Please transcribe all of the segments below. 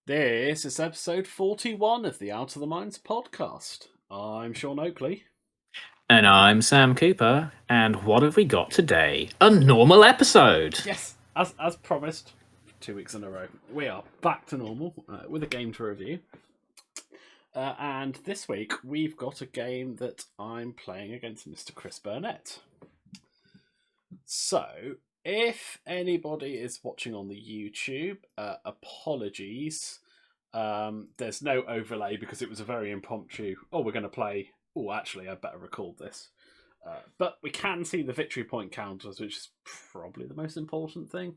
This is episode 41 of the Out of the Minds podcast. I'm Sean Oakley. And I'm Sam Cooper, and what have we got today? A normal episode! Yes, as promised, 2 weeks in a row, we are back to normal with a game to review. And this week, we've got a game that I'm playing against Mr. Chris Burnett. So, if anybody is watching on the YouTube, apologies. There's no overlay because it was a very impromptu, we're going to play... actually, I better record this. But we can see the victory point counters, which is probably the most important thing.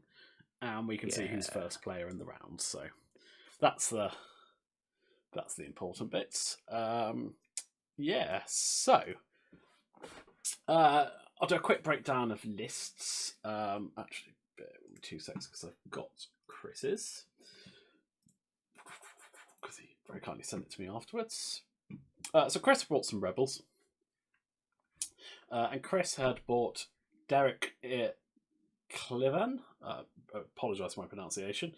And we can see who's first player in the round. So that's the important bits. So I'll do a quick breakdown of lists. Actually, bear with me 2 seconds because I've got Chris's. Because he very kindly sent it to me afterwards. So Chris brought some Rebels. And Chris had bought Derek Cliven, apologise for my pronunciation,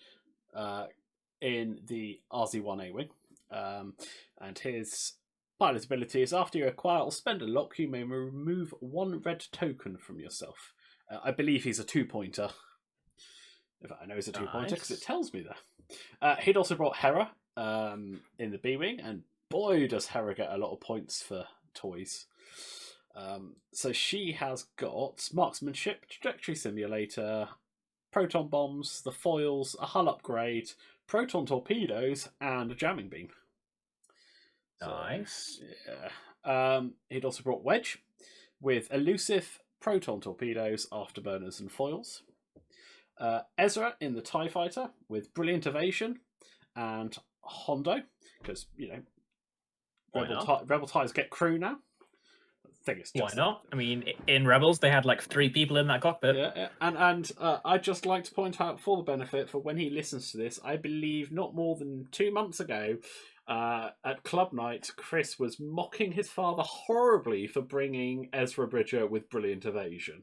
in the RZ1A wing. And his pilot ability is after you acquire or spend a lock, you may remove 1 red token from yourself. I believe he's a 2-pointer. In fact, I know he's a 2-pointer because it tells me there. He'd also brought Hera in the B wing, and boy, does Hera get a lot of points for toys. So she has got marksmanship, trajectory simulator, proton bombs, the foils, a hull upgrade, proton torpedoes, and a jamming beam. Nice. He'd also brought Wedge with elusive proton torpedoes, afterburners, and foils. Ezra in the TIE Fighter with brilliant evasion and Hondo, because, Rebel TIEs get crew now. Why not? I mean, in Rebels, they had like 3 people in that cockpit. Yeah. And I'd just like to point out, for the benefit, for when he listens to this, I believe not more than 2 months ago, at club night, Chris was mocking his father horribly for bringing Ezra Bridger with brilliant evasion.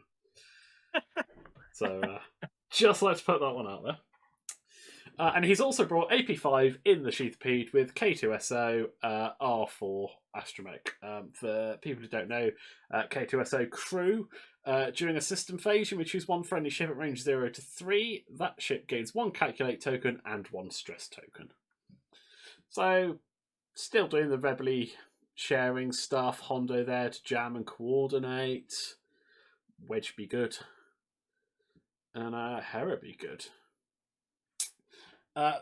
So, just like to put that one out there. And he's also brought AP5 in the Sheathpede with K2SO, R4 Astromech. For people who don't know, K2SO crew, during a system phase, you may choose 1 friendly ship at range 0 to 3. That ship gains 1 calculate token and 1 stress token. So, still doing the Rebel-y sharing stuff. Hondo there to jam and coordinate. Wedge be good. And Hera be good.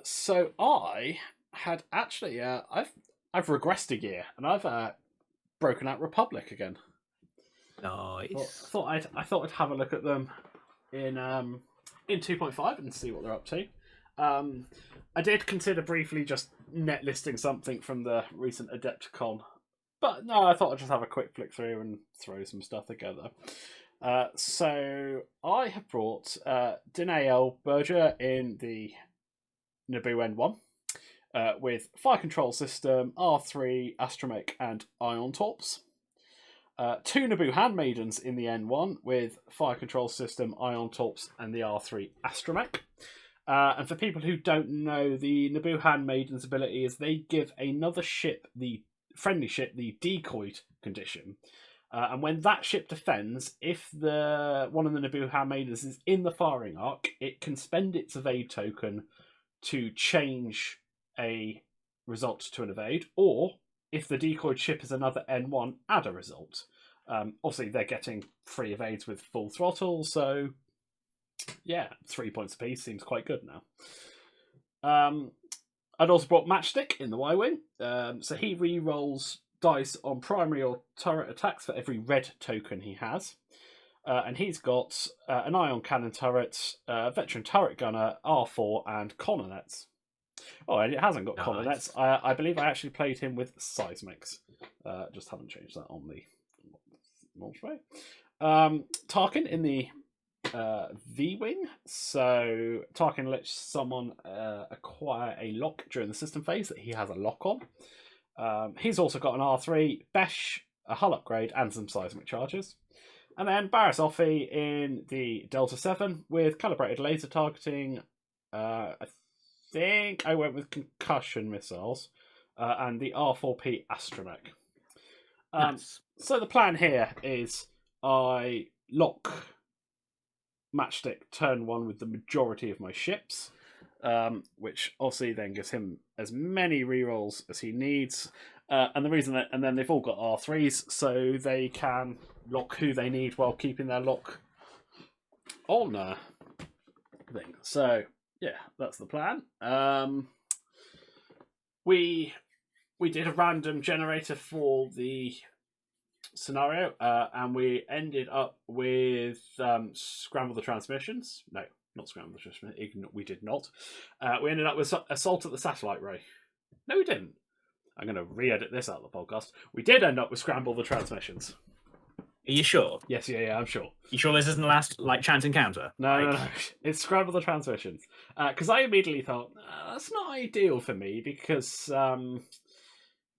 So I had actually, I've regressed a year, and I've broken out Republic again. Nice. I thought I'd have a look at them in 2.5 and see what they're up to. I did consider briefly just net listing something from the recent Adepticon, but no, I thought I'd just have a quick flick through and throw some stuff together. So I have brought Danael Berger in the Naboo N1 with Fire Control System, R3, Astromech, and Ion Torps. 2 Naboo Handmaidens in the N1 with Fire Control System, Ion Torps, and the R3 Astromech. And for people who don't know, the Naboo Handmaidens ability is they give another ship, the friendly ship, the decoyed condition. And when that ship defends, if one of the Naboo Handmaidens is in the firing arc, it can spend its evade token to change a result to an evade, or if the decoyed ship is another N1, add a result. Obviously, they're getting 3 evades with full throttle, so 3 points apiece seems quite good now. I'd also brought Matchstick in the Y-Wing, so he re-rolls dice on primary or turret attacks for every red token he has. And he's got an ion cannon turret, veteran turret gunner, R4, and colonets. Oh, and it hasn't got colonets. I believe I actually played him with seismics. Just haven't changed that on the launch way. Tarkin in the V-Wing. So Tarkin lets someone acquire a lock during the system phase that he has a lock on. He's also got an R3, Besh, a hull upgrade, and some seismic charges. And then Barriss Offee in the Delta 7 with calibrated laser targeting. I think I went with concussion missiles and the R4P astromech. Nice. So the plan here is I lock matchstick turn one with the majority of my ships, which obviously then gives him as many rerolls as he needs. And the reason that, and then they've all got R3s, so they can lock who they need while keeping their lock on thing. So yeah, that's the plan. We did a random generator for the scenario, and we ended up with scramble the transmissions. No, not scramble the transmissions. We did not. We ended up with assault at the satellite ray. No, we didn't. I'm going to re-edit this out of the podcast. We did end up with scramble the transmissions. Are you sure? Yes, yeah, I'm sure. You sure this isn't the last chance encounter? No. It's scramble the transmissions. Because I immediately thought that's not ideal for me because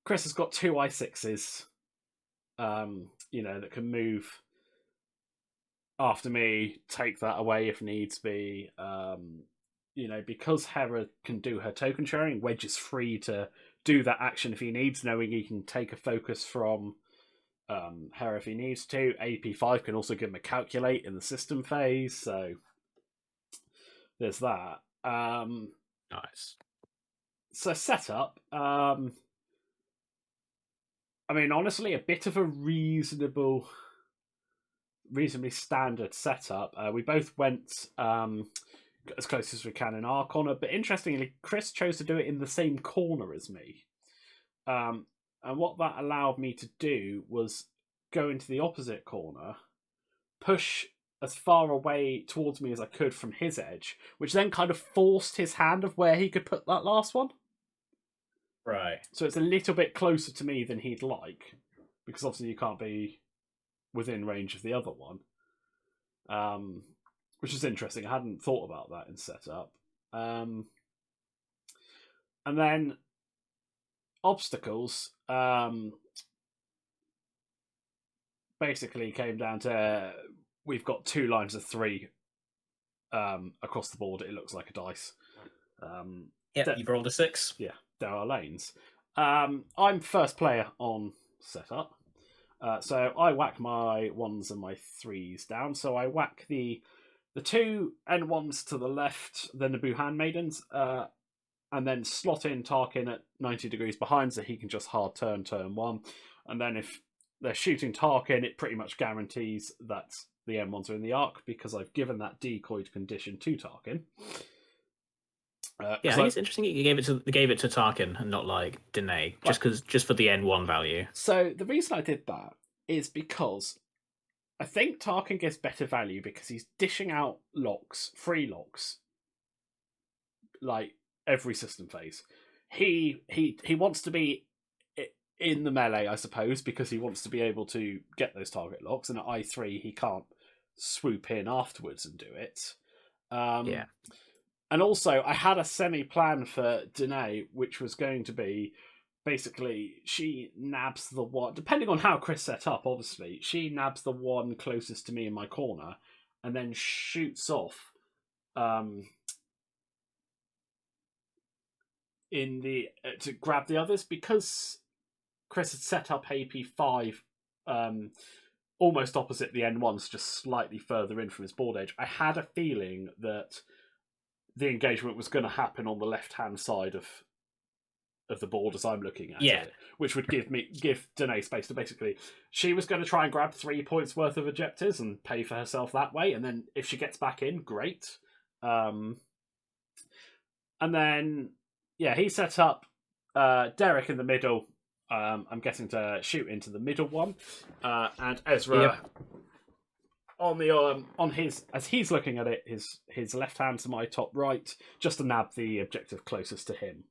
Chris has got two I6s. That can move after me, take that away if needs be. Because Hera can do her token sharing, Wedge is free to do that action if he needs, knowing he can take a focus from Hera if he needs to. AP5 can also give him a calculate in the system phase, so there's that. Nice. So setup. Honestly, a bit of a reasonably standard setup. We both went as close as we can in our corner, but interestingly, Chris chose to do it in the same corner as me. And what that allowed me to do was go into the opposite corner, push as far away towards me as I could from his edge, which then kind of forced his hand of where he could put that last one. Right. So it's a little bit closer to me than he'd like, because obviously you can't be within range of the other one. Which is interesting. I hadn't thought about that in setup. And then obstacles basically came down to we've got two lines of three across the board. It looks like a dice. You've rolled a 6. Yeah, there are lanes. I'm first player on setup. So I whack my 1s and my 3s down. So I whack the two N1s to the left, then the Buhan Maidens, and then slot in Tarkin at 90 degrees behind so he can just hard turn 1. And then if they're shooting Tarkin, it pretty much guarantees that the M1s are in the arc because I've given that decoyed condition to Tarkin. I think it's interesting you gave it to Tarkin and not Danae, just for the N1 value. So the reason I did that is because I think Tarkin gets better value because he's dishing out free locks, every system phase. He wants to be in the melee, I suppose, because he wants to be able to get those target locks, and at I3 he can't swoop in afterwards and do it. Yeah. And also, I had a semi-plan for Danae, which was going to be basically she nabs the one, depending on how Chris set up, obviously, she nabs the one closest to me in my corner and then shoots off to grab the others because Chris had set up AP5 almost opposite the N1s, just slightly further in from his board edge. I had a feeling that the engagement was going to happen on the left-hand side of the board as I'm looking at it, which would give Danae space to basically. She was going to try and grab 3 points worth of objectives and pay for herself that way, and then if she gets back in, great. And then he set up Derek in the middle. I'm guessing to shoot into the middle one, and Ezra. Yep. On his, as he's looking at it, his left hand to my top right, just to nab the objective closest to him.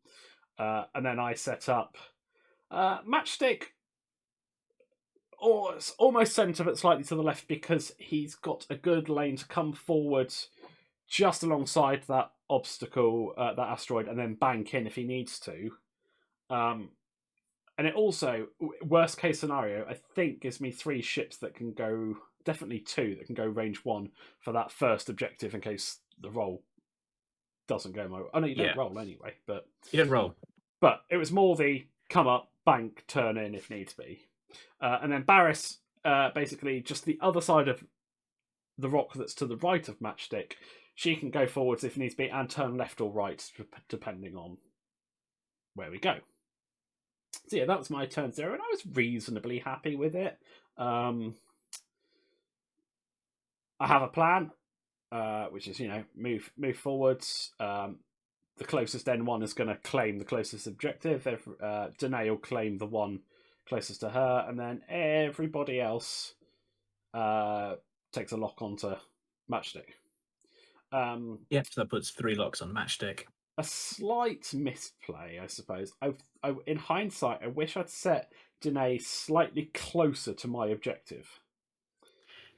And then I set up matchstick, or almost centre, but slightly to the left, because he's got a good lane to come forward just alongside that obstacle, that asteroid, and then bank in if he needs to. And it also, worst case scenario, I think gives me 3 ships that can go, definitely 2 that can go range 1 for that first objective in case the roll doesn't go my way. Oh no, you don't roll anyway, but you don't roll. But it was more the come up, bank, turn in if needs be, and then Barris basically just the other side of the rock that's to the right of Matchstick. She can go forwards if needs be and turn left or right depending on where we go. So yeah, that was my turn 0, and I was reasonably happy with it. I have a plan, which is move forwards. The closest N1 is going to claim the closest objective. Danae will claim the one closest to her, and then everybody else takes a lock onto Matchstick. So that puts 3 locks on Matchstick. A slight misplay, I suppose. In hindsight, I wish I'd set Danae slightly closer to my objective.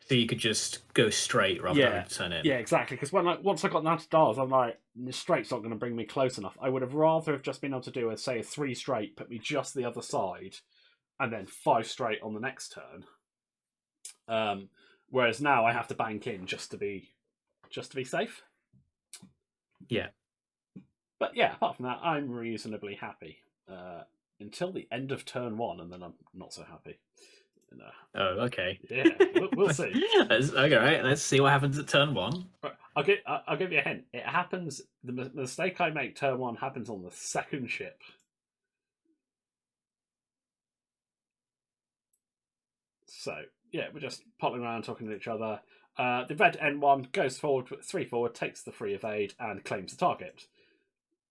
So you could just go straight rather than turn in. Yeah, exactly. Because once I got down to stars, I'm like, the straight's not going to bring me close enough. I would have rather have just been able to do a 3 straight, put me just the other side, and then 5 straight on the next turn. Whereas now I have to bank in just to be safe. Yeah. But yeah, apart from that, I'm reasonably happy until the end of turn 1, and then I'm not so happy. Oh, okay. Yeah, we'll see. Okay, right. Let's see what happens at turn 1. Right, I'll give you a hint. It happens. The mistake I make turn 1 happens on the second ship. So yeah, we're just popping around talking to each other. The red N1 goes forward, 3 forward, takes the free evade, and claims the target.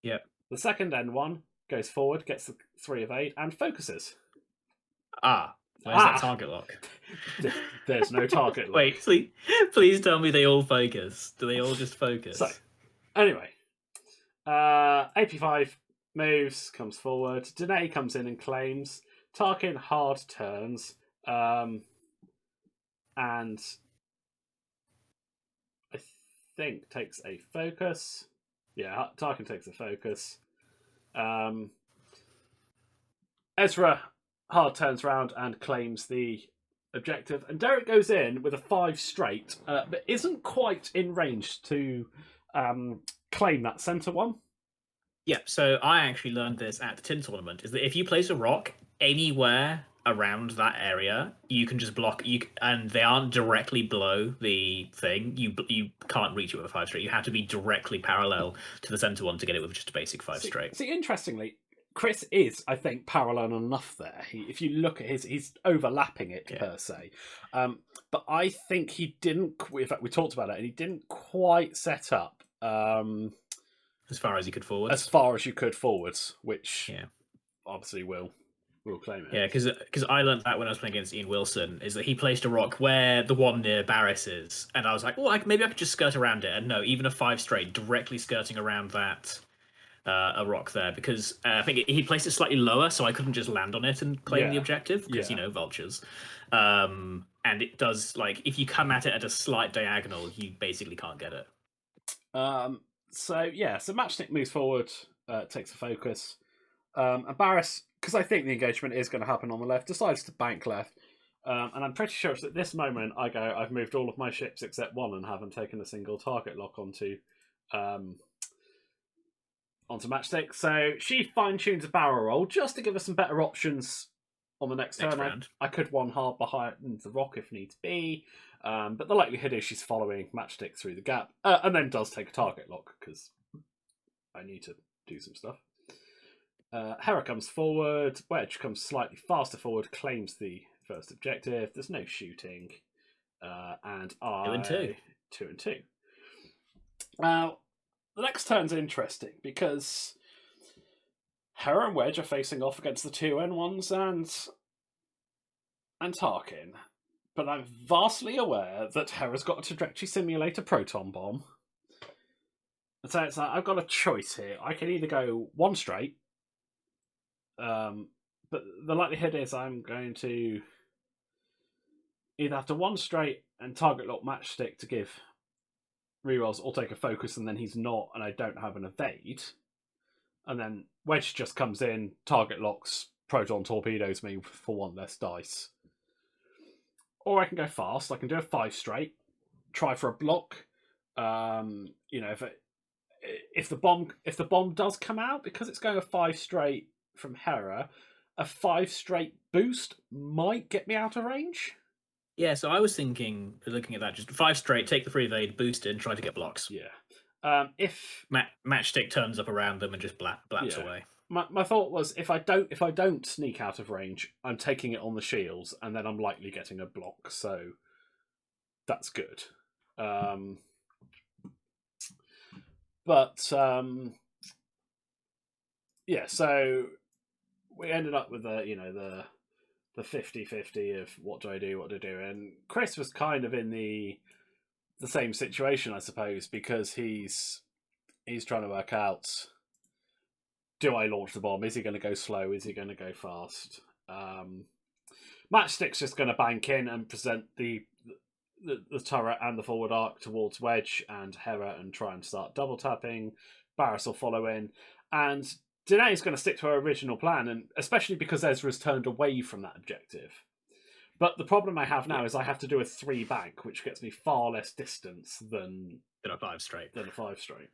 Yep. The second N1 goes forward, gets the 3 evade, and focuses. Where's that target lock? There's no target lock. Wait, please tell me they all focus. Do they all just focus? So, anyway, AP5 moves, comes forward. Danae comes in and claims. Tarkin hard turns, and I think takes a focus. Yeah, Tarkin takes a focus. Ezra hard turns round and claims the objective, and Derek goes in with a 5 straight, but isn't quite in range to claim that centre one. Yep, so I actually learned this at the Tin Tournament, is that if you place a rock anywhere around that area, you can just block, and they aren't directly below the thing, you can't reach it with a 5 straight. You have to be directly parallel to the centre one to get it with just a basic 5 straight. See, interestingly, Chris is, I think, parallel enough there. If you look at he's overlapping it per se. But I think he didn't. In fact, we talked about it, and he didn't quite set up as far as he could forwards. As far as you could forwards, which obviously will claim it. Yeah, because I learned that when I was playing against Ian Wilson, is that he placed a rock where the one near Barris is, and I was like, well, maybe I could just skirt around it. And no, even a 5 straight directly skirting around that. A rock there, because I think he placed it slightly lower, so I couldn't just land on it and claim the objective, because vultures. And it does, like, if you come at it at a slight diagonal, you basically can't get it. So Matchstick moves forward, takes a focus, and Barris, because I think the engagement is going to happen on the left, decides to bank left. And I'm pretty sure it's at this moment I've moved all of my ships except one and haven't taken a single target lock onto Matchstick. So she fine-tunes a barrel roll just to give us some better options on the next turn. I could one hard behind the rock if needs be, but the likelihood is she's following Matchstick through the gap, and then does take a target lock because I need to do some stuff. Hera comes forward, Wedge comes slightly faster forward, claims the first objective. There's no shooting, and I 2 and 2. 2 and 2. Now, the next turn's interesting because Hera and Wedge are facing off against the 2 N1s and Tarkin. But I'm vastly aware that Hera's got a trajectory simulator proton bomb. And so it's like, I've got a choice here. I can either go 1 straight, but the likelihood is I'm going to either have to 1 straight and target lock Matchstick to give rerolls, or take a focus and then he's not, and I don't have an evade. And then Wedge just comes in, target locks, proton torpedoes me for 1 less dice. Or I can go fast. I can do a 5 straight, try for a block. if the bomb does come out, because it's going a 5 straight from Hera, a 5 straight boost might get me out of range. Yeah, so I was thinking, looking at that, just 5 straight, take the free evade, boost it, and try to get blocks. Yeah. If Matchstick turns up around them and just blaps yeah, away. my thought was if I don't sneak out of range, I'm taking it on the shields, and then I'm likely getting a block. So that's good. But yeah, so we ended up with the 50-50 of what do I do, what to do, and Chris was kind of in the same situation, I suppose, because he's trying to work out, do I launch the bomb? Is he going to go slow? Is he going to go fast? Matchstick's just going to bank in and present the turret and the forward arc towards Wedge and Hera and try and start double tapping. Barris will follow in, and Danae's going to stick to her original plan, and especially because Ezra's turned away from that objective. But the problem I have now is I have to do a 3 bank, which gets me far less distance than a 5 straight. Than a 5 straight.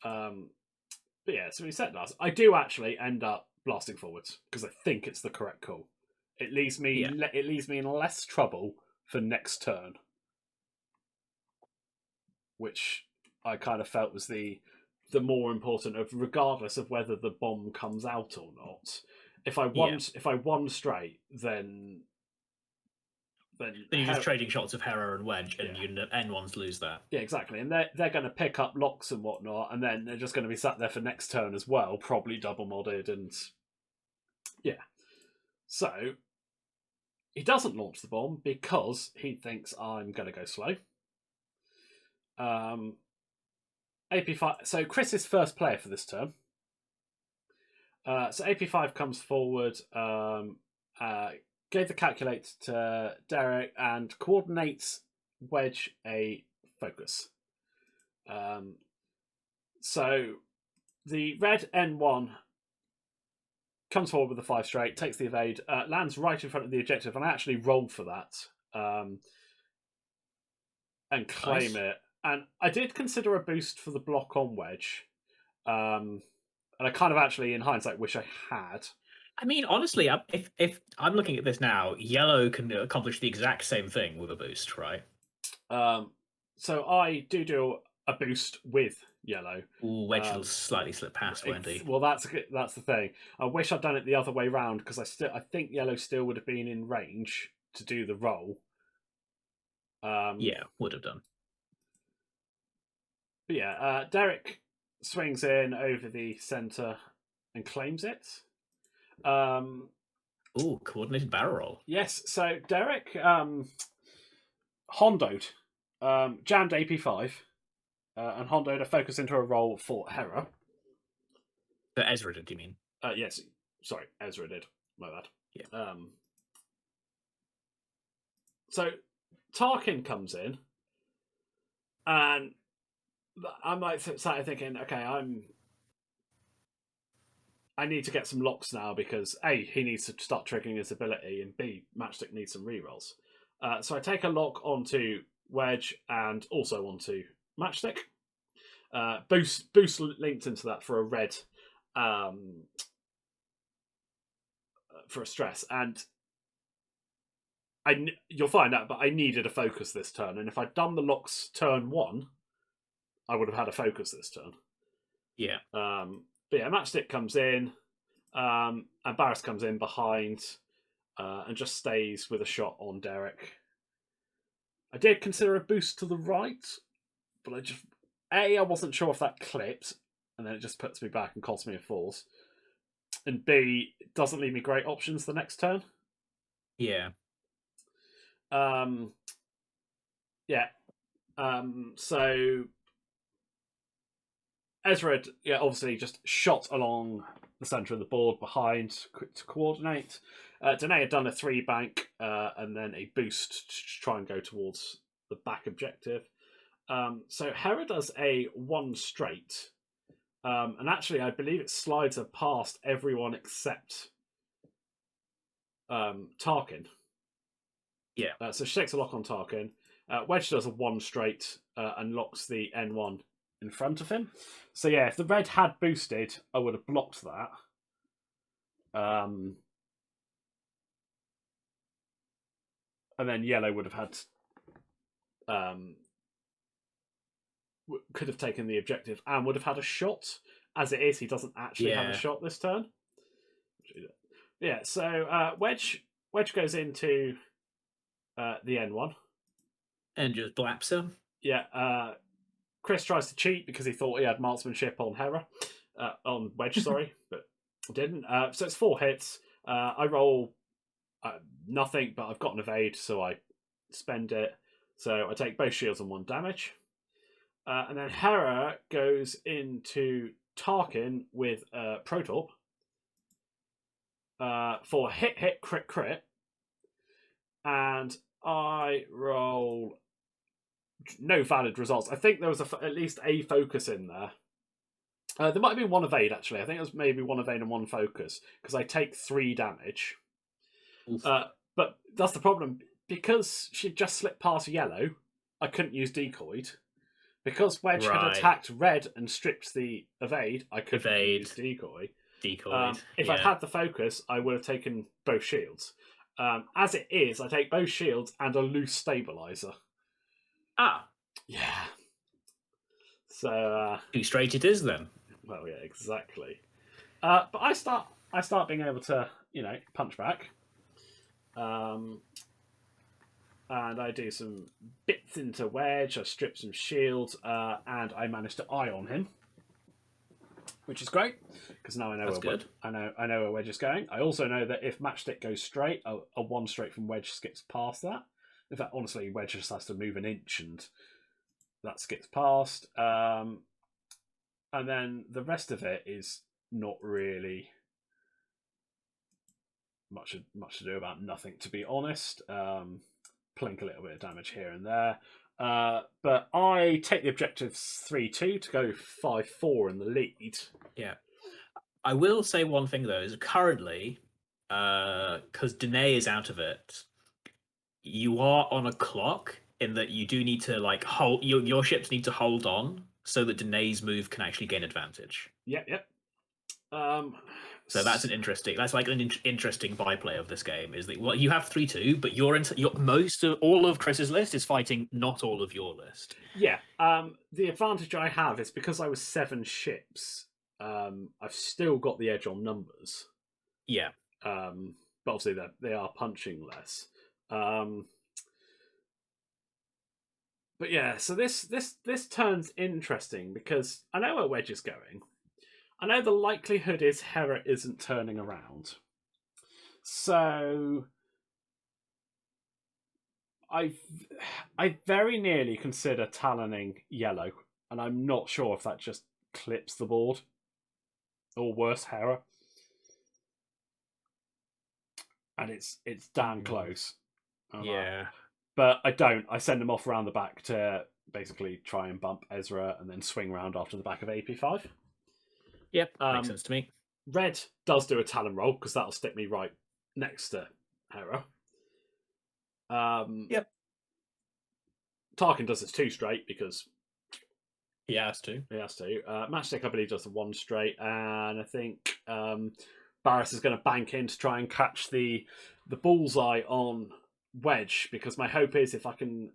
But yeah, so we said last. I do actually end up blasting forwards because I think it's the correct call. It leaves me in less trouble for next turn, which I kind of felt was the more important of, regardless of whether the bomb comes out or not. If I won straight, then you're just trading shots of Hera and Wedge, and your N1s lose that. Yeah, exactly. And they're going to pick up locks and whatnot, and then they're just going to be sat there for next turn as well, probably double modded, and yeah. So he doesn't launch the bomb because he thinks I'm going to go slow. AP5. So Chris is first player for this turn. So AP5 comes forward, gave the calculate to Derek, and coordinates Wedge a focus. So the red N1 comes forward with a 5 straight, takes the evade, lands right in front of the objective, and I actually rolled for that and claim it. And I did consider a boost for the block on Wedge. And I kind of actually, in hindsight, wish I had. I mean, honestly, if I'm looking at this now, yellow can accomplish the exact same thing with a boost, right? So I do a boost with yellow. Ooh, Wedge will slightly slip past Wendy. Well, that's the thing. I wish I'd done it the other way round, because I think yellow still would have been in range to do the roll. Yeah, would have done. But yeah, Derek swings in over the center and claims it. Ooh, coordinated barrel roll. Yes, so Derek hondoed, jammed AP5, and hondoed a focus into a roll for Hera. So Ezra did, you mean? Yes, sorry, Ezra did. My bad. Yeah. So Tarkin comes in, and I'm like sat thinking, okay, I need to get some locks now, because A, he needs to start triggering his ability, and B, Matchstick needs some rerolls. So I take a lock onto Wedge and also onto Matchstick. Boost linked into that for a red, for a stress, and you'll find out, but I needed a focus this turn, and if I'd done the locks turn 1, I would have had a focus this turn. Yeah. But yeah, Matchstick comes in, and Barris comes in behind, and just stays with a shot on Derek. I did consider a boost to the right, but I wasn't sure if that clipped, and then it just puts me back and costs me a force. And B, it doesn't leave me great options the next turn. Yeah. Yeah. So Ezra, obviously just shot along the centre of the board behind to coordinate. Danae had done a 3 bank and then a boost to try and go towards the back objective. So Hera does a 1 straight. And actually, I believe it slides her past everyone except Tarkin. Yeah. So she takes a lock on Tarkin. Wedge does a 1 straight and locks the N1 in front of him. So yeah, if the red had boosted, I would have blocked that. And then yellow would have had could have taken the objective and would have had a shot. As it is, he doesn't actually have a shot this turn. Yeah, so Wedge goes into the N1 and just blaps him. Yeah, Chris tries to cheat because he thought he had marksmanship on Hera, on Wedge, sorry, but didn't. So it's 4 hits. I roll nothing, but I've got an evade, so I spend it. So I take both shields and 1 damage. And then Hera goes into Tarkin with Protorp for hit, crit. And I roll no valid results. I think there was at least a focus in there. There might have been 1 evade, actually. I think it was maybe 1 evade and 1 focus, because I take 3 damage. But that's the problem. Because she just slipped past yellow, I couldn't use decoyed. Because Wedge had attacked red and stripped the evade, I couldn't use decoy. If I'd had the focus, I would have taken both shields. As it is, I take both shields and a loose stabilizer. Yeah. So 2 straight it is then. Well, yeah, exactly. But I start being able to, punch back. And I do some bits into Wedge. I strip some shields, and I manage to eye on him, which is great because now I know I know where Wedge is going. I also know that if Matchstick goes straight, a 1 straight from Wedge skips past that. In fact, honestly, Wedge just has to move an inch, and that skips past. And then the rest of it is not really much to do about nothing, to be honest. Plink a little bit of damage here and there. But I take the objective 3-2 to go 5-4 in the lead. Yeah. I will say one thing, though, is currently, because Danae is out of it, you are on a clock in that you do need to, hold... Your ships need to hold on so that Danae's move can actually gain advantage. Yep. So that's an interesting byplay of this game is that you have 3-2, but all of Chris's list is fighting not all of your list. Yeah. The advantage I have is because I was 7 ships. I've still got the edge on numbers. Yeah. But obviously they are punching less. But yeah, so this turns interesting because I know where Wedge is going. I know the likelihood is Hera isn't turning around. So I very nearly consider taloning yellow, and I'm not sure if that just clips the board. Or worse, Hera. And it's damn close. Yeah. But I don't. I send them off around the back to basically try and bump Ezra and then swing round after the back of AP5. Yep, makes sense to me. Red does do a talon roll because that'll stick me right next to Hera. Yep. Tarkin does his 2 straight because he has to. Matchstick, I believe, does the 1 straight, and I think Barris is going to bank in to try and catch the bullseye on Wedge because my hope is if I can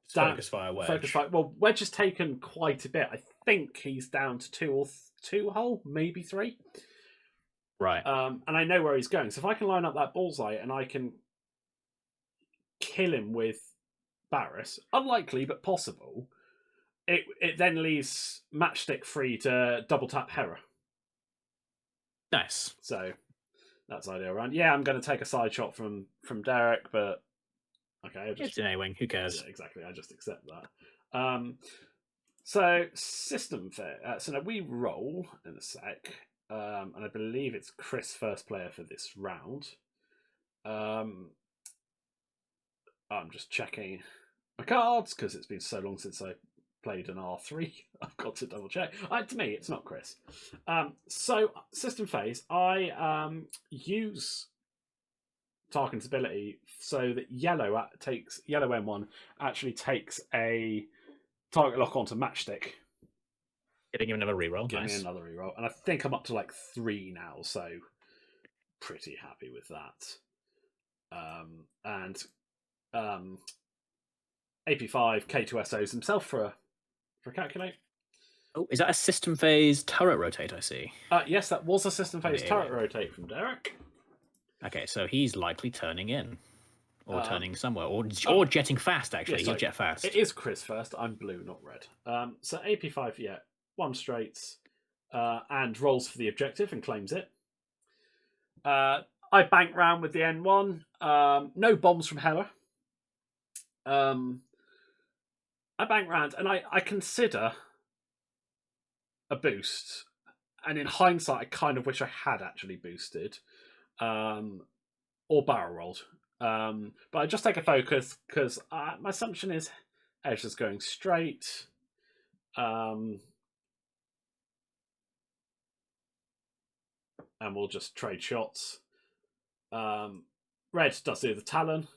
focus fire Wedge. Well, Wedge has taken quite a bit. I think he's down to 2 hull, maybe 3. Right. And I know where he's going. So if I can line up that bullseye and I can kill him with Barris, unlikely but possible, it then leaves Matchstick free to double tap Hera. Nice. So that's the idea around. Yeah, I'm going to take a side shot from Derek, but okay. It's an A-wing. Who cares? Yeah, exactly. I just accept that. So system fair. So now we roll in a sec, and I believe it's Chris first player for this round. I'm just checking my cards because it's been so long since I played an R3. I've got to double check. To me, it's not Chris. So system phase, I use Tarkin's ability so that yellow N1 actually takes a target lock onto Matchstick, Getting him another reroll. give me Nice. another reroll, and I think I'm up to like 3 now, so pretty happy with that. And AP5 K2SOs himself for calculate. Oh, is that a system phase turret rotate? I see. Yes, that was a system phase the turret alien. rotate from Derek. Okay, so he's likely turning in, or turning somewhere, or oh, jetting fast. Actually, yeah, he'll sorry. jet fast. It is Chris first. I'm blue, not red. So AP5, yeah, 1 straight, and rolls for the objective and claims it. I bank round with the N1. No bombs from Hera. I bank round, and I consider a boost. And in hindsight, I kind of wish I had actually boosted, or barrel rolled. But I just take a focus because my assumption is Edge is going straight. And we'll just trade shots. Red does do the Talon.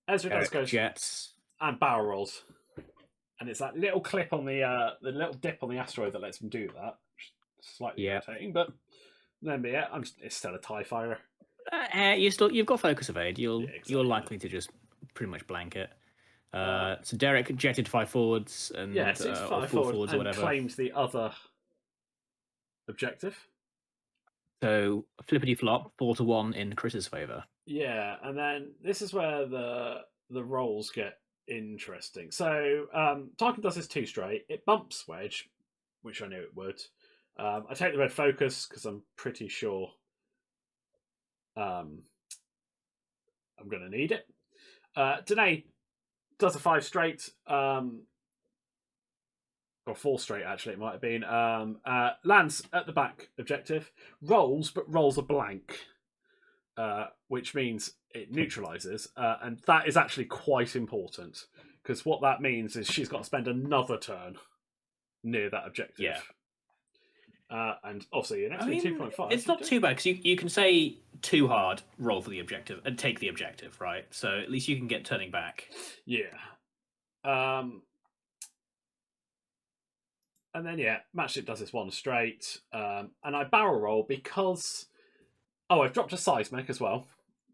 Ezra does go jets and barrel rolls, and it's that little clip on the little dip on the asteroid that lets him do that. Slightly irritating, but then it's still a TIE fighter. You've got focus evade. You're likely to just pretty much blank it. So Derek jetted 5 forwards and or 4 forwards and or whatever. Claimed the other objective. So flippity flop, 4-1 in Chris's favor. Yeah, and then this is where the rolls get interesting. So Tarkin does his 2 straight. It bumps Wedge, which I knew it would. I take the red focus because I'm pretty sure I'm going to need it. Danae does a 5 straight, or 4 straight actually, it might have been. Lands at the back objective, rolls, but rolls a blank, which means it neutralizes, and that is actually quite important because what that means is she's got to spend another turn near that objective. Yeah. And obviously, in XP 2.5, it's not too bad because you can say too hard, roll for the objective, and take the objective, right? So at least you can get turning back. Yeah. And then Matchstick does this 1 straight, and I barrel roll because I've dropped a seismic as well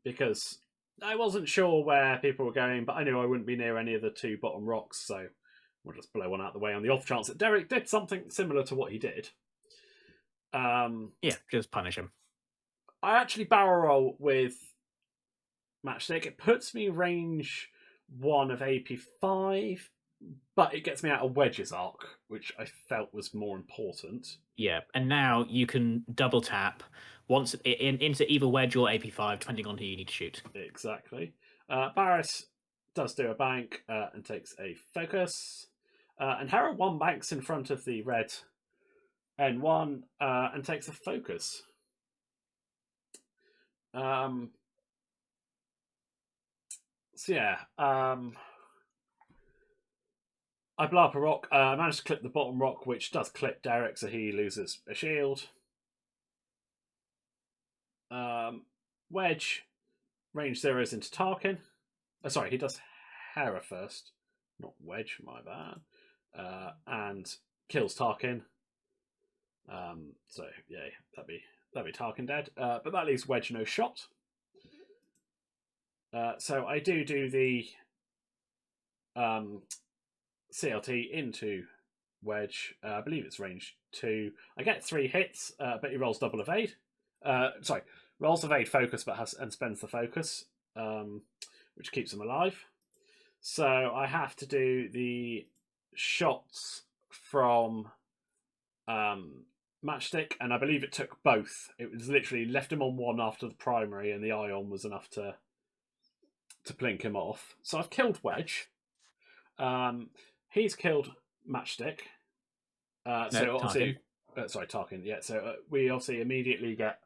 because I wasn't sure where people were going, but I knew I wouldn't be near any of the 2 bottom rocks, so we'll just blow one out of the way on the off chance that Derek did something similar to what he did. Just punish him. I actually barrel roll with Matchstick. It puts me range 1 of AP5, but it gets me out of Wedge's arc, which I felt was more important. Yeah, and now you can double tap once into either Wedge or AP5, depending on who you need to shoot. Exactly. Barris does do a bank and takes a focus. And Hera 1 banks in front of the red N1 and takes a focus. I blow up a rock. I managed to clip the bottom rock, which does clip Derek, so he loses a shield. Wedge range 0s into Tarkin. Sorry, he does Hera first, not Wedge, my bad. And kills Tarkin. So yeah, that'd be Tarkin dead. But that leaves Wedge no shot. So I do the CLT into Wedge. I believe it's range 2. I get 3 hits, but he rolls double evade. Rolls evade focus, but spends the focus, which keeps him alive. So I have to do the shots from Matchstick, and I believe it took both. It was literally left him on 1 after the primary, and the ion was enough to blink him off. So I've killed Wedge. He's killed Matchstick. Tarkin. Tarkin. Yeah, so we obviously immediately get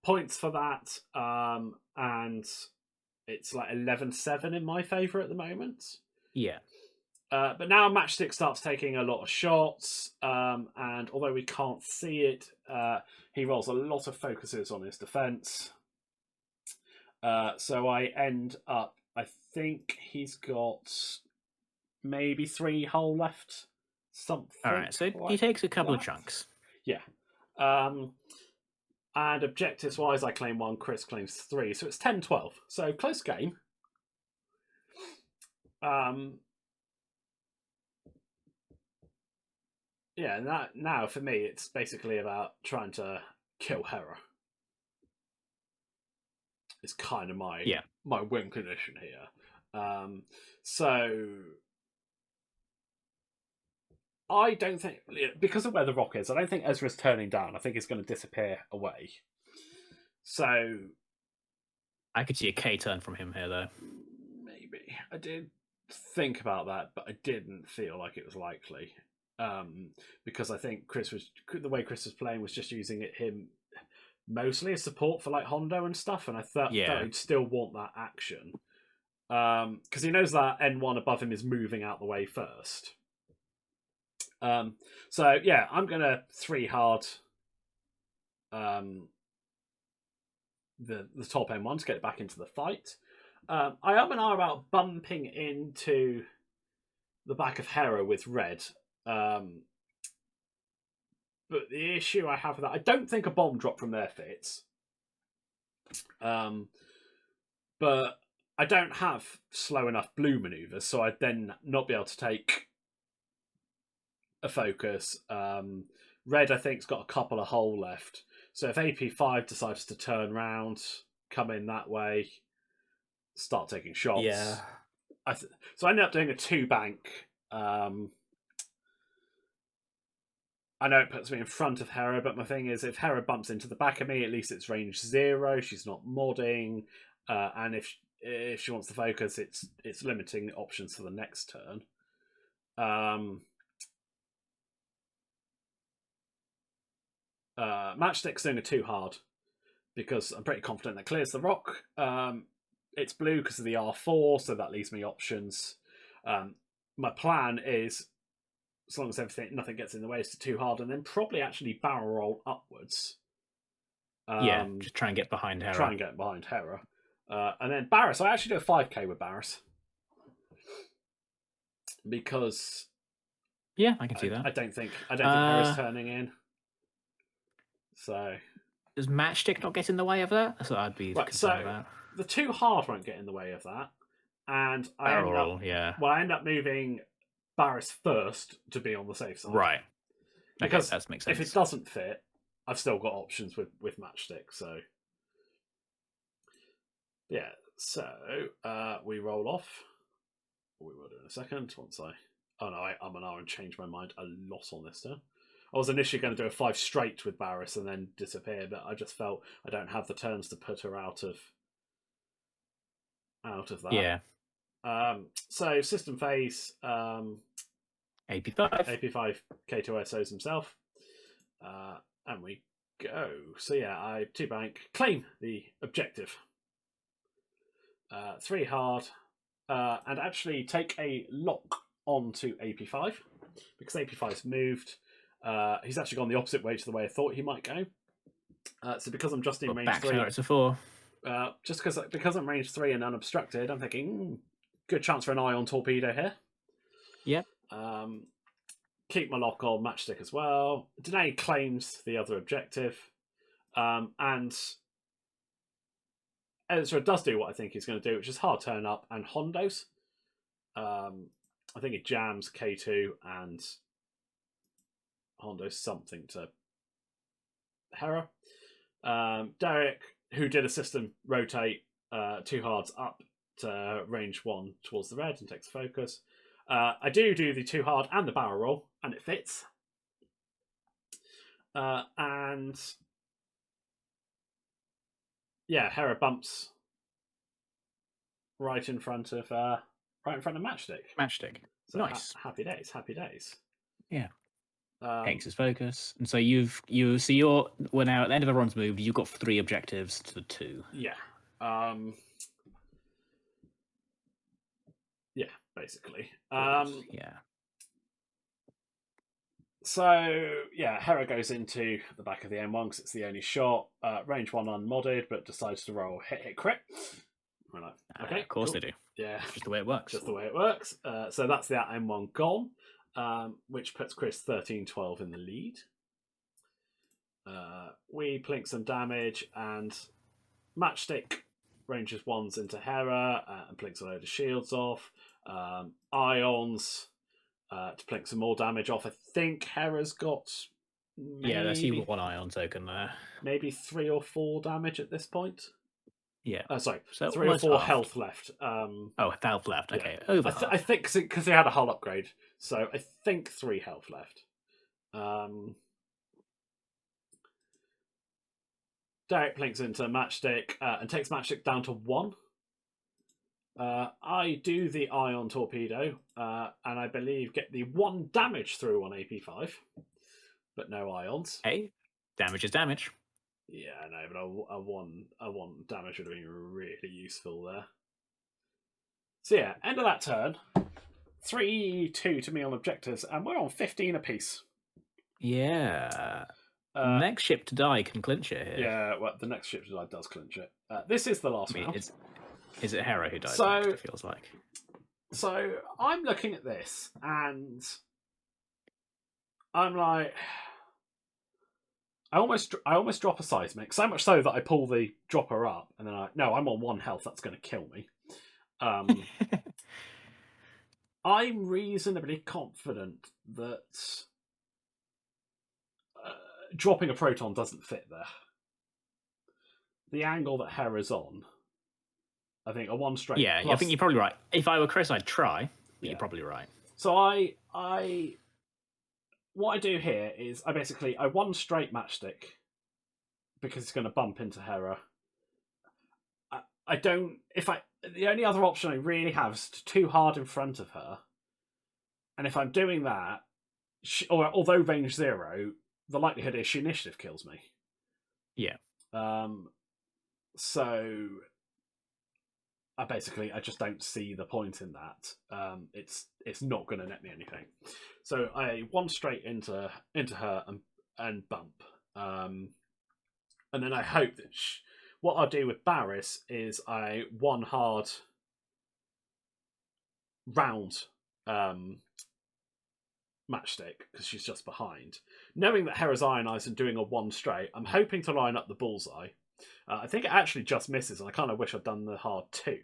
points for that, and it's like 11-7 in my favour at the moment. Yeah. But now Matchstick starts taking a lot of shots, and although we can't see it, he rolls a lot of focuses on his defence. So I end up, I think he's got maybe 3 hull left. Something. All right, so he like takes a couple of that. chunks. Yeah. And objectives wise, I claim 1, Chris claims 3, so it's 10-12. So close game. Yeah, now for me, it's basically about trying to kill Hera. It's kind of my win condition here. So I don't think, because of where the rock is, I don't think Ezra's turning down. I think it's going to disappear away. So I could see a K turn from him here, though. maybe I did think about that, but I didn't feel like it was likely. Because I think the way Chris was playing was just using him mostly as support for like Hondo and stuff, and I thought he'd still want that action because he knows that N1 above him is moving out the way first. So yeah, I'm gonna 3 hard the top N1 to get back into the fight. I am and are about bumping into the back of Hera with red. But the issue I have with that, I don't think a bomb drop from there fits. But I don't have slow enough blue maneuvers, so I'd then not be able to take a focus. Red, I think, has got a couple of hull left. So if AP5 decides to turn round, come in that way, start taking shots. Yeah. So I ended up doing a 2 bank. I know it puts me in front of Hera, but my thing is, if Hera bumps into the back of me, at least it's range 0. She's not modding, and if she wants to focus, it's limiting the options for the next turn. Matchstick's doing a 2 hard because I'm pretty confident that clears the rock. It's blue because of the R4, so that leaves me options. My plan is, as long as nothing gets in the way, is to 2 hard and then probably actually barrel roll upwards. Just try and get behind Hera. And then Barris, I actually do a 5k with Barris. Because I can see that. I don't think Hera's turning in. So does Matchstick not get in the way of that? So I'd be concerned about. The 2 hard won't get in the way of that. And I end up moving Barris first to be on the safe side. Right. Because that makes sense. If it doesn't fit, I've still got options with Matchstick. So yeah, so we roll off. We will do in a second. I'm an hour and change my mind a lot on this turn. I was initially going to do a 5 straight with Barris and then disappear, but I just felt I don't have the turns to put her out of that. Yeah. So system phase, AP5 K2SOs himself, and we go. So yeah, I 2 bank, claim the objective, 3 hard, and actually take a lock onto AP5 because AP5's moved. He's actually gone the opposite way to the way I thought he might go. So because I'm just in range 3, it's a 4. Just because I'm range 3 and unobstructed, I'm thinking good chance for an ion torpedo here. Yep. Keep my lock on Matchstick as well. Danae claims the other objective, and Ezra does do what I think he's going to do, which is hard turn up and Hondos. I think it jams K2 and Hondo something to Hera. Derek, who did a system rotate 2 hards up to range 1 towards the red and takes focus. I do the 2 hard and the barrel roll, and it fits. And yeah, Hera bumps right in front of Matchstick. So nice. Happy days. Yeah. Takes his focus, and so we're now at the end of everyone's move. You've got 3 objectives to 2. Yeah. Yeah, basically. Yeah. So yeah, Hera goes into the back of the M1 because it's the only shot. Range 1 unmodded, but decides to roll hit crit. We're like, okay, of course cool. they do. Yeah, Just the way it works. just the way it works. So that's the M1 gone, which puts Chris 13-12 in the lead. We plink some damage, and Matchstick ranges ones into Hera and plinks a load of shields off. Ions to plink some more damage off. I think Hera's got I see one ion token there. maybe 3 or 4 damage at this point. Yeah. Sorry, So 3 or 4 halved. health left. Health left. Okay, Yeah. over. I think because they had a hull upgrade, so I think 3 health left. Derek plinks into Matchstick and takes Matchstick down to 1. I do the ion torpedo, and I believe get the 1 damage through on AP5, but no ions. Hey, damage is damage. Yeah, no, but a one damage would have been really useful there. So yeah, end of that turn. 3-2 to me on objectives, and we're on 15 apiece. Yeah. Next ship to die can clinch it here. Yeah, well, the next ship to die does clinch it. This is the last round. Is it Hera who dies next, it feels like? So I'm looking at this, and I'm like, I almost drop a seismic, so much so that I pull the dropper up, and then no, I'm on 1 health. That's going to kill me. I'm reasonably confident that dropping a proton doesn't fit there. The angle that Hera's on, I think a 1 straight. Yeah, I think you're probably right. If I were Chris, I'd try, but you're probably right. So what I do here is I 1 straight Matchstick because it's going to bump into Hera. The only other option I really have is too hard in front of her, and if I'm doing that, although range 0, the likelihood is she initiative kills me. Yeah. So I just don't see the point in that. It's not going to net me anything. So I 1 straight into her and bump, and then I hope that what I'll do with Barriss is I 1 hard round Matchstick because she's just behind. Knowing that Hera's ionized and doing a 1 straight, I'm hoping to line up the bullseye. I think it actually just misses, and I kind of wish I'd done the hard 2.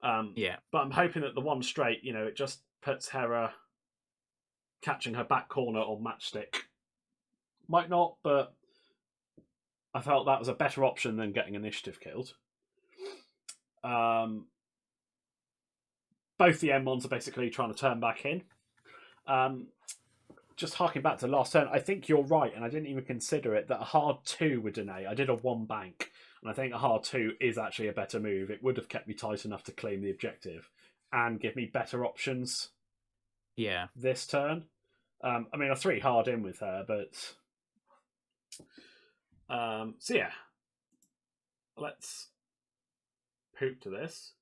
But I'm hoping that the 1 straight, it just puts Hera catching her back corner on Matchstick. Might not, but I felt that was a better option than getting initiative killed. Both the M1s are basically trying to turn back in. Just harking back to last turn, I think you're right, and I didn't even consider it, that a hard 2 would deny. I did a 1 bank, and I think a hard 2 is actually a better move. It would have kept me tight enough to claim the objective and give me better options this turn. I 3 hard in with her, but... so yeah. Let's poop to this.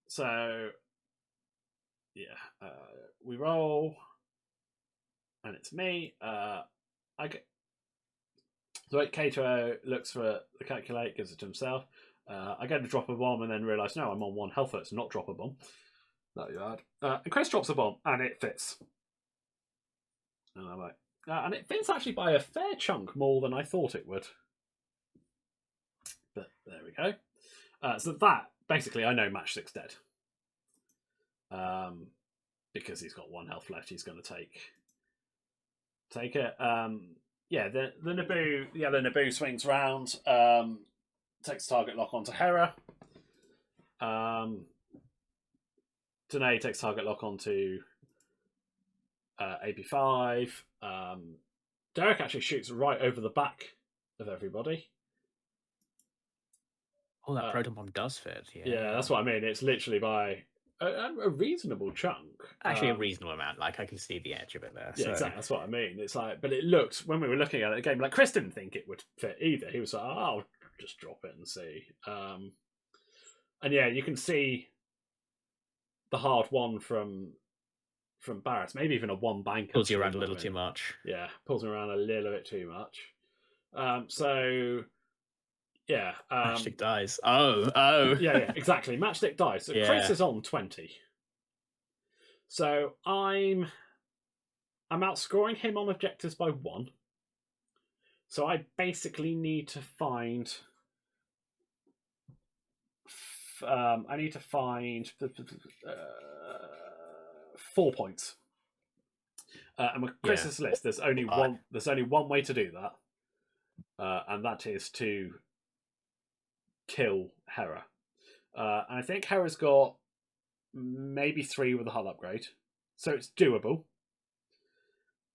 So... Yeah, we roll, and it's me. I get so Kato looks for the calculate, gives it to himself. I go to drop a bomb, and then realise no, I'm on 1 health, so it's not drop a bomb. That'd be bad. And Chris drops a bomb, and it fits. And I'm like, and it fits actually by a fair chunk more than I thought it would. But there we go. So that basically, I know Matchstick's dead. Because he's got 1 health left, he's going to take it. The Naboo, the other Naboo swings round, takes target lock onto Hera. Danae takes target lock onto AB5. Derek actually shoots right over the back of everybody. Oh, that proton bomb does fit. Yeah, that's what I mean. It's literally by a reasonable chunk. Actually, a reasonable amount. Like, I can see the edge of it there. Yeah, so. Exactly. That's what I mean. It's like, but it looked, when we were looking at it again, like Chris didn't think it would fit either. He was like, oh, I'll just drop it and see. And yeah, you can see the hard 1 from Barriss, maybe even a 1 bank. Pulls you around a little too much. Yeah, pulls me around a little bit too much. So Yeah. Matchstick dies. Oh. Yeah, exactly. Matchstick dies. So Chris Yeah. is on 20. So I'm outscoring him on objectives by 1. So I basically need to find. I need to find 4 points. And with Yeah. Chris's list, there's only one. There's only one way to do that, and that is to kill Hera. And I think Hera's got maybe 3 with a hull upgrade, so it's doable.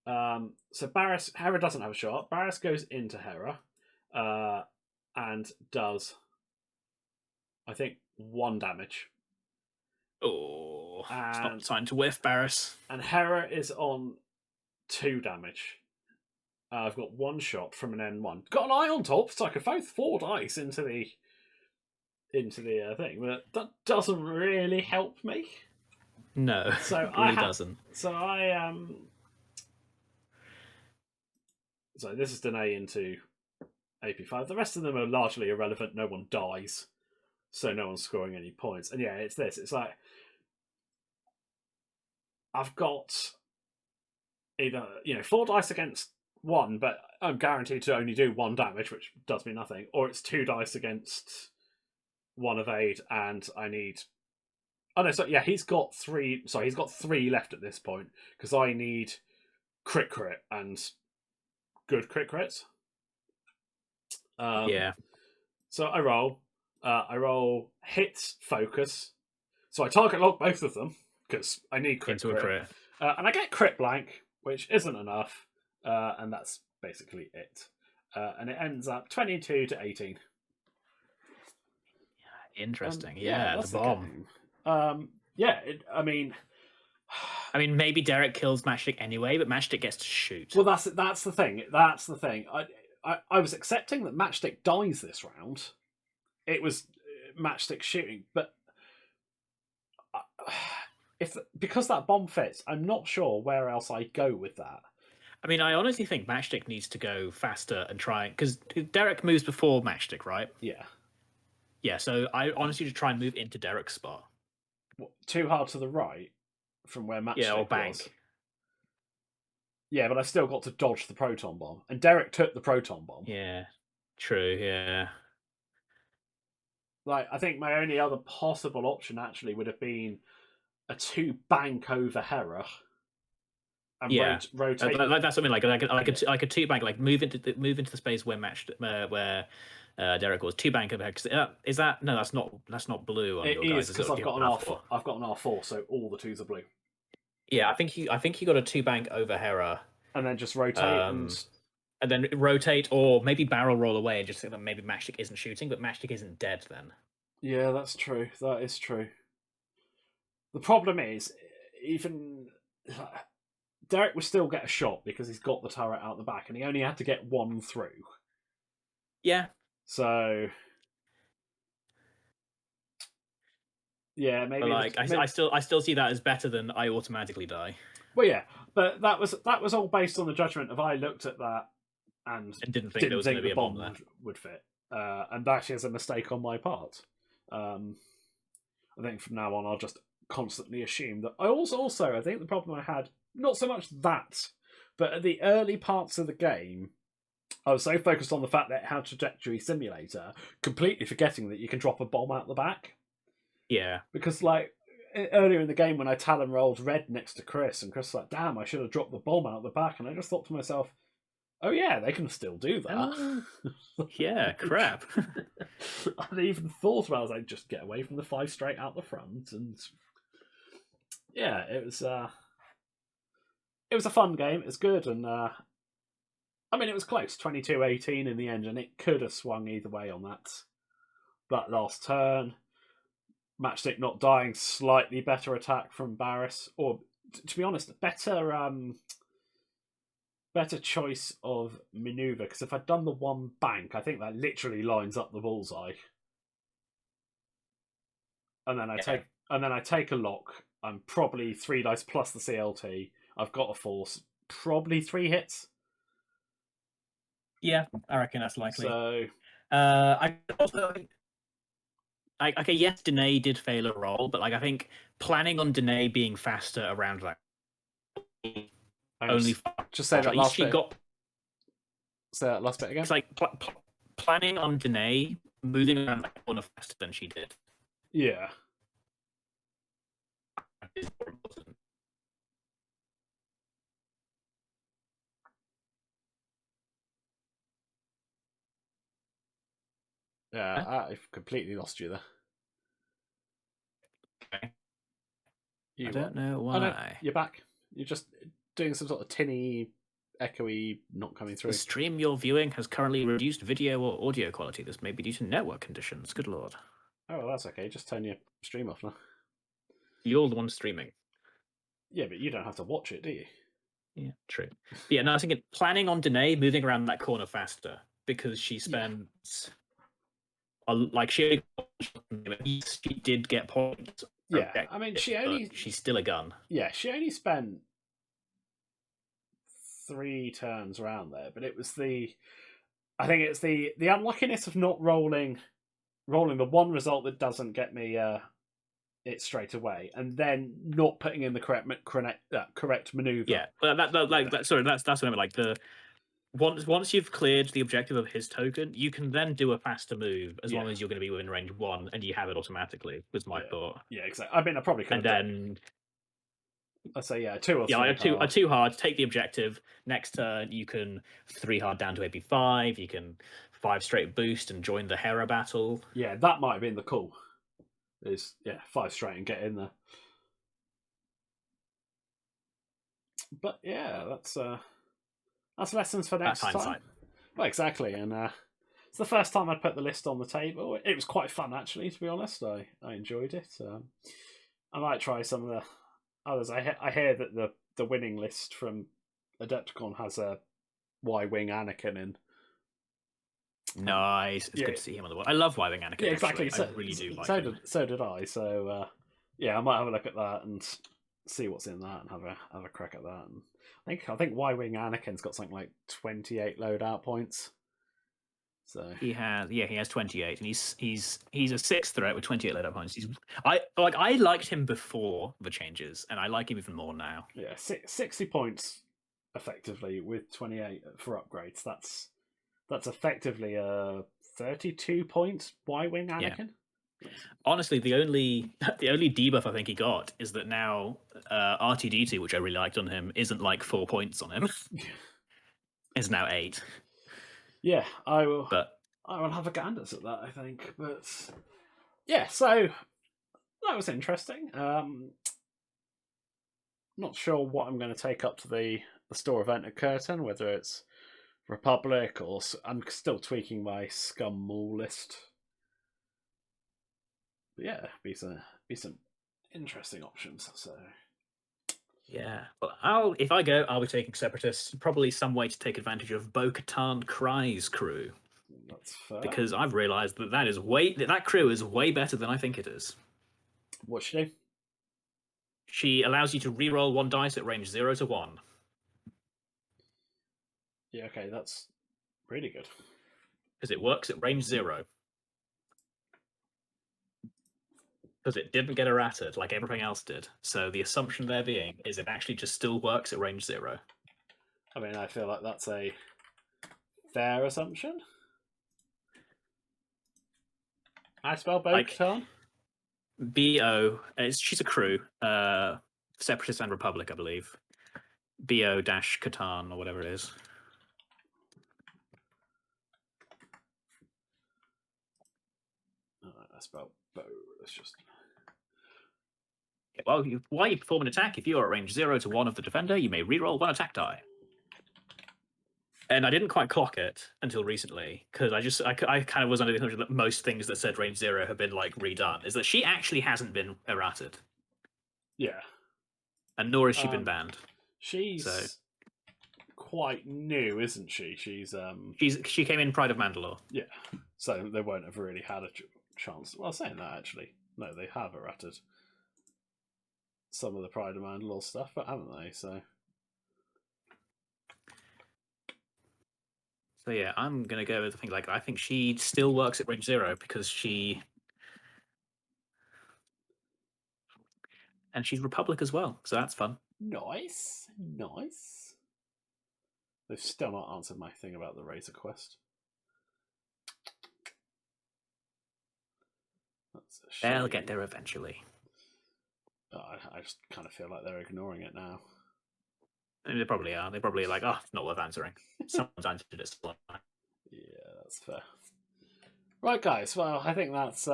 So Hera doesn't have a shot. Barris goes into Hera, and does, I think, 1 damage. Oh, it's And not time to whiff, Barris. and Hera is on 2 damage. I've got 1 shot from an N1. Got an eye on top, so I could both 4 dice into the thing, but that doesn't really help me. No, So it really doesn't. So I So this is Danae into AP5. The rest of them are largely irrelevant. No one dies, so no one's scoring any points. And yeah, it's this. It's like I've got either 4 dice against 1, but I'm guaranteed to only do 1 damage, which does me nothing, or it's 2 dice against 1 evade, and I need. Oh no, so yeah, he's got 3. Sorry, he's got 3 left at this point because I need crit and good crit crits. Yeah. So I roll. I roll hit focus. So I target lock both of them because I need crit Into a crit. and I get crit blank, which isn't enough, and that's basically it. And it ends up 22 to 18. Interesting. Yeah, the bomb. I mean, maybe Derek kills Matchstick anyway, but Matchstick gets to shoot. well, that's the thing. That's the thing. I was accepting that Matchstick dies this round. It was Matchstick shooting, but because that bomb fits, I'm not sure where else I go with that. I honestly think Matchstick needs to go faster and try, because Derek moves before Matchstick, right? Yeah. Yeah, so I honestly should try and move into Derek's spot. What, too hard to the right from where Matchstick was? Yeah, but I still got to dodge the proton bomb, and Derek took the proton bomb. Yeah, true. Yeah. Like, I think my only other possible option actually would have been a 2 bank over Hera. And rotate. That's something like a 2 bank, like move into the space where Derek was 2 bank over. Is that no? That's not blue. On it your is because I've got an R4. I've got an R4, so all the 2s are blue. Yeah, I think he got a 2 bank over Hera, and then just rotate and then rotate, or maybe barrel roll away and just think that maybe Matchstick isn't shooting, but Matchstick isn't dead then. Yeah, that's true. That is true. The problem is, even Derek would still get a shot because he's got the turret out the back, and he only had to get 1 through. Yeah. So, yeah, maybe. But I still see that as better than I automatically die. Well, yeah, but that was all based on the judgment of I looked at that and didn't think there was going to be a bomb there. Would fit, and that is a mistake on my part. I think from now on I'll just constantly assume that. I also I think the problem I had, not so much that, but at the early parts of the game, I was so focused on the fact that it had trajectory simulator, completely forgetting that you can drop a bomb out the back. Yeah, because like earlier in the game when I talon rolled red next to Chris, and Chris was like, "Damn, I should have dropped the bomb out the back," and I just thought to myself, "Oh yeah, they can still do that." Yeah, crap. I'd even thought about it. I was like, just get away from the 5 straight out the front, and yeah, it was a fun game. It was good, and it was close, 22-18 in the end, and it could have swung either way on that last turn. Matchstick not dying, slightly better attack from Barris, or to be honest, better choice of maneuver, because if I'd done the 1 bank, I think that literally lines up the bullseye. And then I take a lock. I'm probably 3 dice plus the CLT. I've got a force, probably 3 hits. Yeah, I reckon that's likely. So, I also okay, yes, Danae did fail a roll, but like I think planning on Danae being faster around that only Just say at that least last she bit. got. Say that last bit again. It's like planning on Danae moving around that corner faster than she did. Yeah. Is more important. Yeah, I've completely lost you there. Okay. You I what? don't know Oh no, why. you're back. You're just doing some sort of tinny, echoey, not coming The through. stream you're viewing has currently reduced video or audio quality. This may be due to network conditions. Good lord. Oh, well, that's okay. Just turn your stream off now. You're the one streaming. Yeah, but you don't have to watch it, do you? Yeah, true. But yeah, no, I was thinking planning on Danae moving around that corner faster because she spent like she did get points. Yeah, I mean, But she's still a gun. she only spent 3 turns around there, but it was I think it's the unluckiness of not rolling the one result that doesn't get me it straight away, and then not putting in the correct maneuver. Yeah, but sorry, that's what I meant. Like the once you've cleared the objective of his token, you can then do a faster move as long as you're going to be within range 1 and you have it automatically. Was my thought. Yeah, exactly. I mean, I probably could. And then I'd say 2 or 3. yeah, a two hard. Take the objective. Next turn, you can 3 hard down to AP5. You can 5 straight boost and join the Hera battle. Yeah, that might have been the call. Is 5 straight and get in there. But yeah, that's lessons for next time. Well, exactly, and it's the first time I'd put the list on the table. It was quite fun, actually. To be honest, I enjoyed it. I might try some of the others. I hear that the winning list from Adepticon has a Y-wing Anakin in. Nice. It's good to see him on the board. I love Y-wing Anakin. Yeah, exactly. I really do like him. So did I. So I might have a look at that and see what's in that and have a crack at that. And I think Y-wing Anakin's got something like 28 loadout points. So he has 28, and he's a 6th threat with 28 loadout points. I liked him before the changes, and I like him even more now. Yeah, 60 points effectively with 28 for upgrades. That's effectively a 32 point Y-wing Anakin. Yeah. Honestly, the only debuff I think he got is that now R2D2, which I really liked on him, isn't like 4 points on him. It's now 8. Yeah, I will have a gander at that, I think. But yeah, so that was interesting. Not sure what I'm going to take up to the store event at Curtin, whether it's Republic or I'm still tweaking my Scum Maul list. But yeah, be some interesting options. So yeah, well, if I go, I'll be taking Separatists. Probably some way to take advantage of Bo-Katan Kry's crew. That's fair. Because I've realised that crew is way better than I think it is. What's she do? She allows you to reroll 1 dice at range 0 to 1. Yeah, okay, that's really good. Because it works at range 0. Because it didn't get errated like everything else did. So the assumption there being is it actually just still works at range 0. I mean, I feel like that's a fair assumption. I spell Bo-Katan? BO. She's a crew. Separatist and Republic, I believe. BO-Katan or whatever it is. I spell Bo. Let's just. Well, while you perform an attack, if you are at range 0 to 1 of the defender, you may reroll 1 attack die. And I didn't quite clock it until recently because I kind of was under the assumption that most things that said range 0 have been like redone. Is that she actually hasn't been errated? Yeah, and nor has she been banned. She's quite new, isn't she? She came in Pride of Mandalore. Yeah, so they won't have really had a chance. Well, saying that actually, no, they have errated some of the Pride of Mandalore stuff, but haven't they? So So yeah, I'm gonna go with I think she still works at Range Zero because she's Republic as well, so that's fun. Nice, nice. They've still not answered my thing about the Razor Quest. That's a shame. They'll get there eventually. I just kind of feel like they're ignoring it now. I mean, they probably are. They probably like, oh, it's not worth answering. Someone's answered it. Yeah, that's fair. Right, guys. Well, I think that's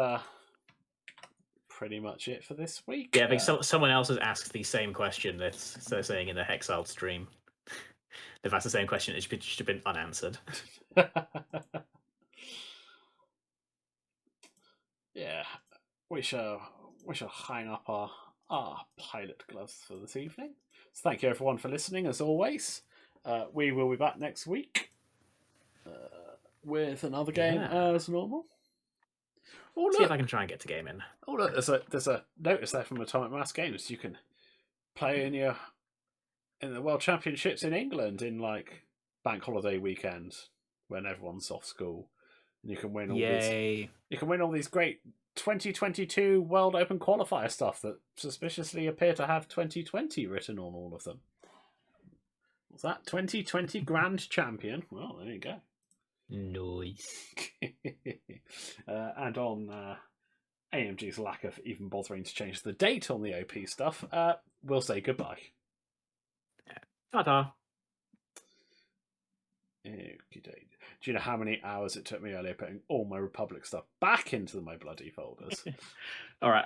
pretty much it for this week. Yeah, I think someone else has asked the same question that they're saying in the Hexiled stream. They've asked the same question. It should have been unanswered. Yeah, we shall hang up our pilot gloves for this evening. So thank you everyone for listening. As always, we will be back next week with another game as normal. Oh, look. See if I can try and get to gaming. Oh look, there's a notice there from Atomic Mass Games. You can play in the World Championships in England in like bank holiday weekend when everyone's off school, and you can win all these. You can win all these great 2022 World Open qualifier stuff that suspiciously appear to have 2020 written on all of them. What's that? 2020 Grand Champion. Well, there you go. Nice. And on AMG's lack of even bothering to change the date on the OP stuff, we'll say goodbye. Ta-ta. Do you know how many hours it took me earlier putting all my Republic stuff back into my bloody folders? All right.